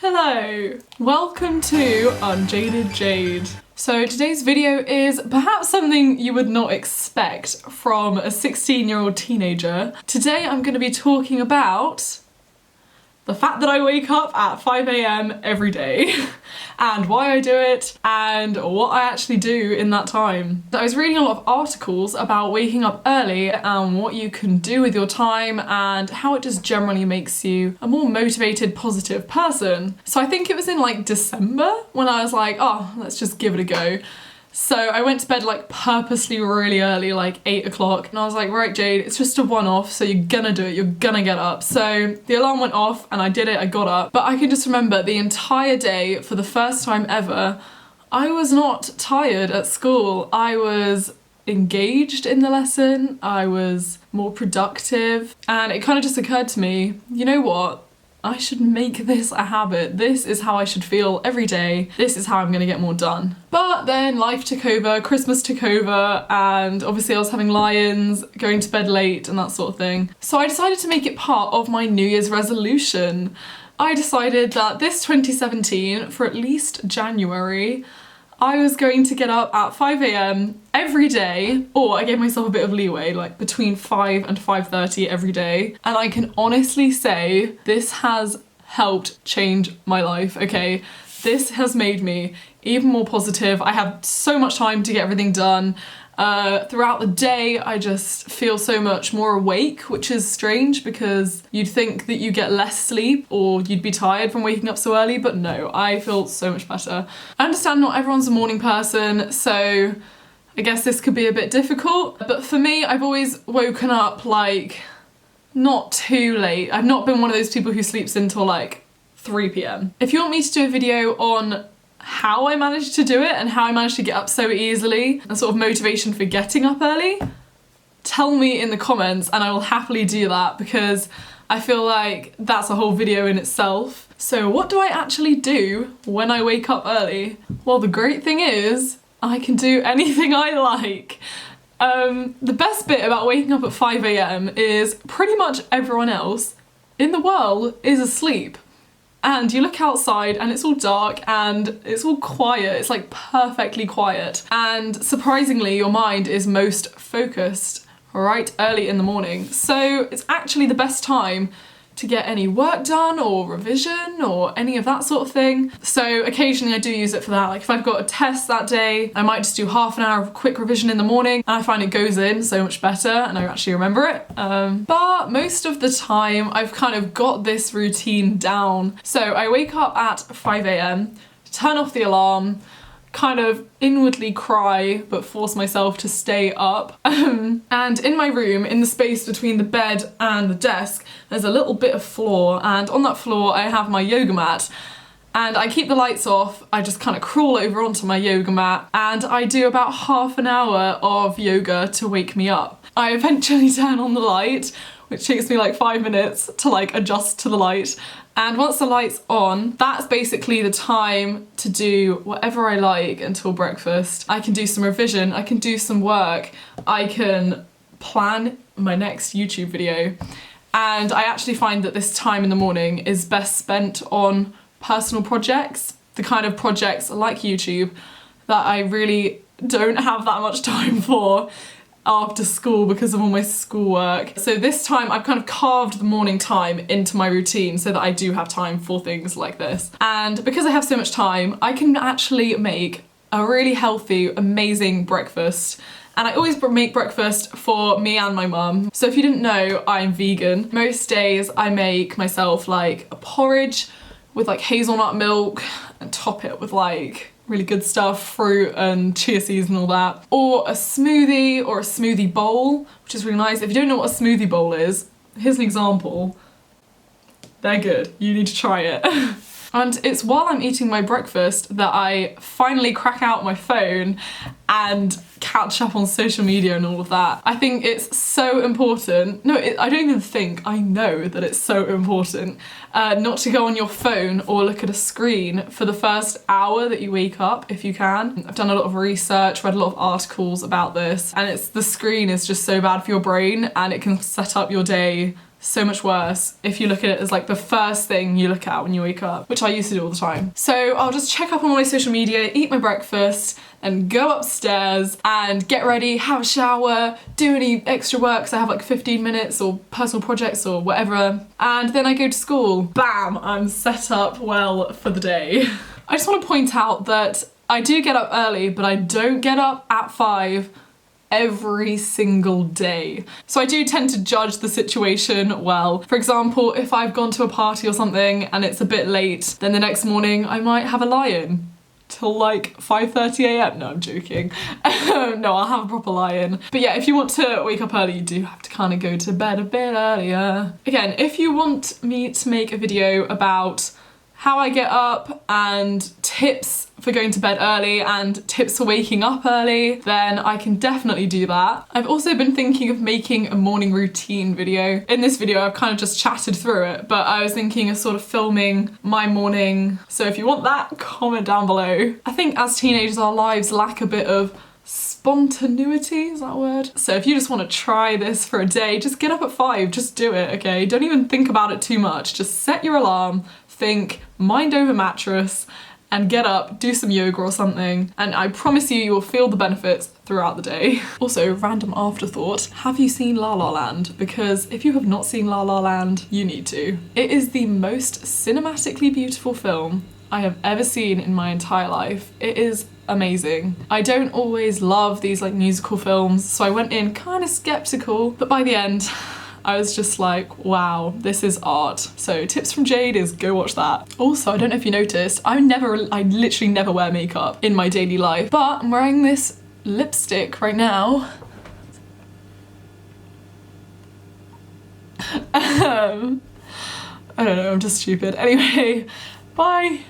Hello! Welcome to UnJaded Jade. So today's video is perhaps something you would not expect from a 16-year-old teenager. Today I'm going to be talking about the fact that I wake up at 5 AM every day and why I do it and what I actually do in that time. I was reading a lot of articles about waking up early and what you can do with your time and how it just generally makes you a more motivated, positive person. So I think it was in like December when I was like, oh, let's just give it a go. So I went to bed like purposely really early, like 8 o'clock, and I was like, right Jade, it's just a one-off, so you're gonna do it, you're gonna get up. So the alarm went off and I did it, I got up. But I can just remember the entire day, for the first time ever, I was not tired at school. I was engaged in the lesson, I was more productive, and it kind of just occurred to me, you know what? I should make this a habit. This is how I should feel every day. This is how I'm gonna get more done. But then life took over, Christmas took over, and obviously I was having lions, going to bed late and that sort of thing. So I decided to make it part of my New Year's resolution. I decided that this 2017, for at least January, I was going to get up at 5 AM every day, or I gave myself a bit of leeway, like between 5 and 5:30 every day. And I can honestly say this has helped change my life, okay? This has made me even more positive. I have so much time to get everything done. Throughout the day, I just feel so much more awake, which is strange because you'd think that you get less sleep or you'd be tired from waking up so early, but no, I feel so much better. I understand not everyone's a morning person, so I guess this could be a bit difficult, but for me, I've always woken up like not too late. I've not been one of those people who sleeps until like 3 PM. If you want me to do a video on how I managed to do it and how I managed to get up so easily and sort of motivation for getting up early, tell me in the comments and I will happily do that because I feel like that's a whole video in itself. So what do I actually do when I wake up early? Well, the great thing is I can do anything I like. The best bit about waking up at 5 AM is pretty much everyone else in the world is asleep. And you look outside and it's all dark and it's all quiet, it's like perfectly quiet. And surprisingly, your mind is most focused right early in the morning. So it's actually the best time to get any work done or revision or any of that sort of thing. So occasionally I do use it for that. Like if I've got a test that day, I might just do half an hour of quick revision in the morning and I find it goes in so much better and I actually remember it. But most of the time I've kind of got this routine down. So I wake up at 5 AM, turn off the alarm, kind of inwardly cry but force myself to stay up. And in my room, in the space between the bed and the desk, there's a little bit of floor, and on that floor I have my yoga mat. And I keep the lights off, I just kind of crawl over onto my yoga mat and I do about half an hour of yoga to wake me up. I eventually turn on the light, which takes me like 5 minutes to like adjust to the light. And once the light's on, that's basically the time to do whatever I like until breakfast. I can do some revision, I can do some work, I can plan my next YouTube video. And I actually find that this time in the morning is best spent on personal projects, the kind of projects like YouTube that I really don't have that much time for after school because of all my schoolwork. So this time I've kind of carved the morning time into my routine so that I do have time for things like this. And because I have so much time, I can actually make a really healthy, amazing breakfast. And I always make breakfast for me and my mum. So if you didn't know, I'm vegan. Most days I make myself like a porridge with like hazelnut milk and top it with like really good stuff, fruit and chia seeds and all that. Or a smoothie or a smoothie bowl, which is really nice. If you don't know what a smoothie bowl is, here's an example. They're good, you need to try it. And it's while I'm eating my breakfast that I finally crack out my phone and catch up on social media and all of that. I think it's so important. No, I don't even think, I know that it's so important not to go on your phone or look at a screen for the first hour that you wake up, if you can. I've done a lot of research, read a lot of articles about this, and the screen is just so bad for your brain and it can set up your day so much worse if you look at it as like the first thing you look at when you wake up, which I used to do all the time. So I'll just check up on my social media, eat my breakfast, and go upstairs and get ready, have a shower, do any extra work, so I have like 15 minutes or personal projects or whatever, and then I go to school. Bam! I'm set up well for the day. I just want to point out that I do get up early, but I don't get up at 5 every single day. So I do tend to judge the situation well. For example, if I've gone to a party or something and it's a bit late, then the next morning I might have a lie-in till like 5:30 a.m. No, I'm joking. No, I'll have a proper lie-in. But yeah, if you want to wake up early, you do have to kind of go to bed a bit earlier. Again, if you want me to make a video about how I get up and tips for going to bed early and tips for waking up early, then I can definitely do that. I've also been thinking of making a morning routine video. In this video, I've kind of just chatted through it, but I was thinking of sort of filming my morning. So if you want that, comment down below. I think as teenagers, our lives lack a bit of spontaneity, is that a word? So if you just want to try this for a day, just get up at 5, just do it, okay? Don't even think about it too much. Just set your alarm, think, mind over mattress, and get up, do some yoga or something, and I promise you, you will feel the benefits throughout the day. Also, random afterthought, have you seen La La Land? Because if you have not seen La La Land, you need to. It is the most cinematically beautiful film I have ever seen in my entire life. It is amazing. I don't always love these like musical films, so I went in kind of skeptical, but by the end, I was just like, wow, this is art. So tips from Jade is go watch that. Also, I don't know if you noticed, I literally never wear makeup in my daily life, but I'm wearing this lipstick right now. I don't know, I'm just stupid. Anyway, bye.